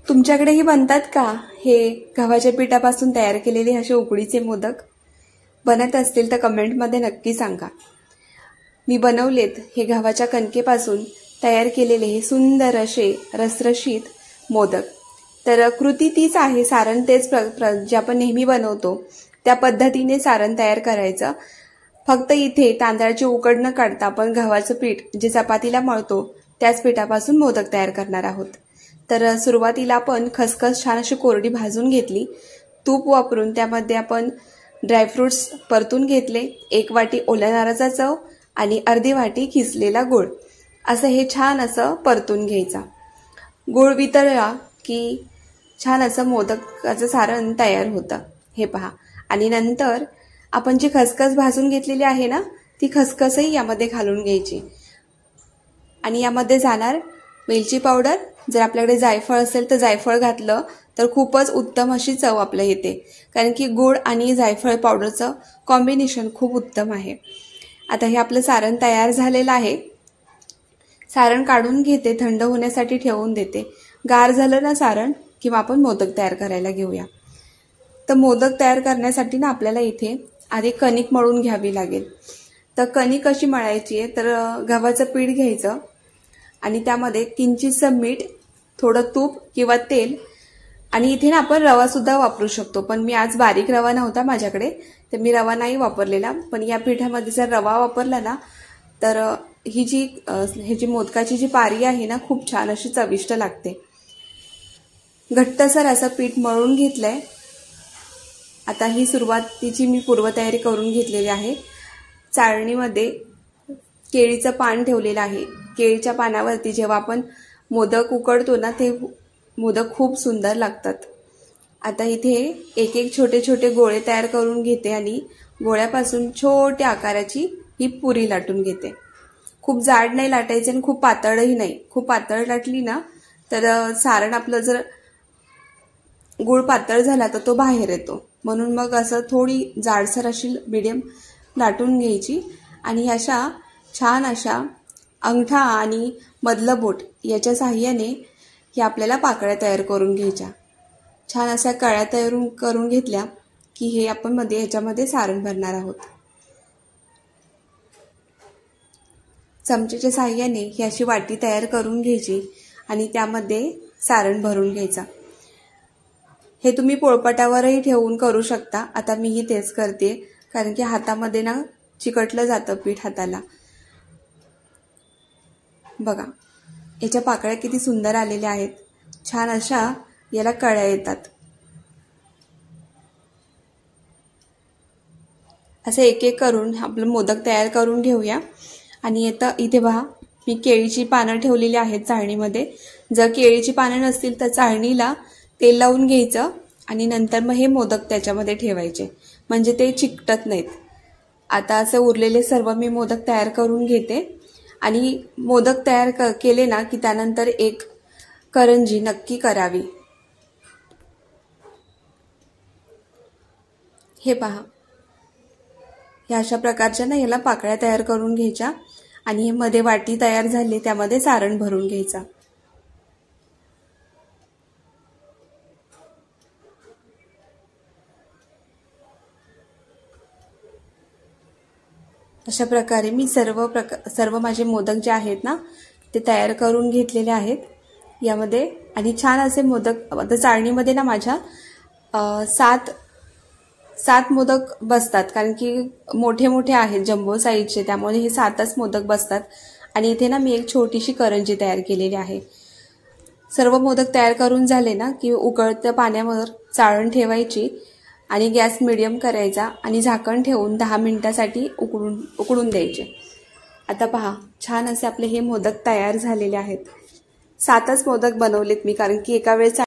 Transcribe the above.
तुमच्याकडेही बनतात का हे गव्हाच्या पिठापासून तयार केलेले असे उकडीचे मोदक? बनत असतील तर कमेंटमध्ये नक्की सांगा. मी बनवलेत हे गव्हाच्या कणकेपासून तयार केलेले हे सुंदर असे रसरशीत मोदक. तर कृती तीच आहे, सारण तेच जे आपण नेहमी बनवतो त्या पद्धतीने सारण तयार करायचं. फक्त इथे तांदळाची उकड न काढता आपण गव्हाचं पीठ जे चपातीला मळतो त्याच पिठापासून मोदक तयार करणार आहोत. तर सुरुवातीला आपण खसखस छान अशी कोरडी भाजून घेतली. तूप वापरून त्यामध्ये आपण ड्रायफ्रुट्स परतून घेतले. 1 वाटी ओल्या नारळाचा चव आणि अर्धी वाटी किसलेला गूळ असं हे छान असं परतून घ्यायचा. गूळ वितळला की छान असं मोदकाचं सारण तयार होतं. हे पहा. आणि नंतर आपण जी खसखस भाजून घेतलेली आहे ना ती खसखसही यामध्ये घालून घ्यायची. आणि यामध्ये जाणार वेलची पावडर. जर आपल्याकडे जायफळ असेल तर जायफळ घातलं तर खूपच उत्तम अशी चव आपल्या येते, कारण की गूळ आणि जायफळ पावडरचं कॉम्बिनेशन खूप उत्तम आहे. आता हे आपलं सारण तयार झालेलं आहे. सारण काढून घेते, थंड होण्यासाठी ठेवून देते. गार झालं ना सारण किंवा आपण मोदक तयार करायला घेऊया. तर मोदक तयार करण्यासाठी ना आपल्याला इथे आधी कणिक मळून घ्यावी लागेल. तर कणिक कशी मळायची आहे, तर गव्हाचं पीठ घ्यायचं आणि त्यामध्ये किंचितसं मीठ, थोडं तूप किंवा तेल, आणि इथे ना आपण रवा सुद्धा वापरू शकतो. पण मी आज बारीक रवा नव्हता माझ्याकडे तर मी रवा नाही वापरलेला. पण या पिठामध्ये जर रवा वापरला ना तर ही जी मोदकाची जी पारी आहे ना खूप छान अशी चविष्ट लागते. घट्टसर असं पीठ मळून घेतलंय. आता ही सुरुवातीची मी पूर्वतयारी करून घेतलेली आहे. चाळणीमध्ये केळीचं पान ठेवलेलं आहे. केळीच्या पानावरती जेव्हा आपण मोदक उकडतो ना ते मोदक खूप सुंदर लागतात. आता इथे एक एक छोटे छोटे गोळे तयार करून घेते आणि गोळ्यापासून छोट्या आकाराची ही पुरी लाटून घेते. खूप जाड नाही लाटायची आणि खूप पातळही नाही. खूप पातळ लाटली ना तर सारण आपलं जर गुळ पातळ झाला तर तो बाहेर येतो. म्हणून मग असं थोडी जाडसर अशी मीडियम लाटून घ्यायची आणि अशा छान अशा अंगठा आणि मधलं बोट याच्या साहाय्याने हे आपल्याला पाकळ्या तयार करून घ्यायच्या. छान अशा कळ्या तयार करून घेतल्या की हे आपण ह्याच्यामध्ये सारण भरणार आहोत. चमच्याच्या साहाय्याने ही अशी वाटी तयार करून घ्यायची आणि त्यामध्ये सारण भरून घ्यायचा. हे तुम्ही पोळपाटावरही ठेवून करू शकता. आता मीही तेच करते, कारण की हातामध्ये ना चिकटलं जातं पीठ हाताला. बघा याच्या पाकळ्या किती सुंदर आलेल्या आहेत. छान अशा याला कळ्या येतात. असं एक एक करून आपलं मोदक तयार करून घेऊया. आणि इथे पहा मी केळीची पानं ठेवलेली आहेत चाळणीमध्ये. जर केळीची पानं नसतील तर चाळणीला तेल लावून घ्यायचं आणि नंतर मग हे मोदक त्याच्यामध्ये ठेवायचे, म्हणजे ते चिकटत नाहीत. आता असं उरलेले सर्व मी मोदक तयार करून घेते. आणि मोदक तयार केले ना की त्यानंतर एक करंजी नक्की करावी. हे पहा ह्या अशा प्रकारच्या ना याला पाकळ्या तयार करून घ्यायच्या आणि हे मध्ये वाटी तयार झाली त्यामध्ये सारण भरून घ्यायचा. अशा प्रकारे मी सर्व माझे मोदक जे आहेत ना ते तयार करून घेतलेले आहेत यामध्ये. आणि छान असे मोदक आता चाळणीमध्ये ना माझ्या 7 मोदक बसतात, कारण की मोठे मोठे आहेत जम्बो साईजचे, त्यामुळे हे 7च मोदक बसतात. आणि इथे ना मी एक छोटीशी करंजी तयार केलेली आहे. सर्व मोदक तयार करून झाले ना की उकळत्या पाण्यावर चाळण ठेवायची आणि गॅस मिडियम करायचा आणि झाकण ठेवून 10 मिनिटासाठी उकडून द्यायचे. आता पहा छान असे आपले हे मोदक तयार झालेले आहेत. 7च मोदक बनवलेत मी, कारण की एका वेळेस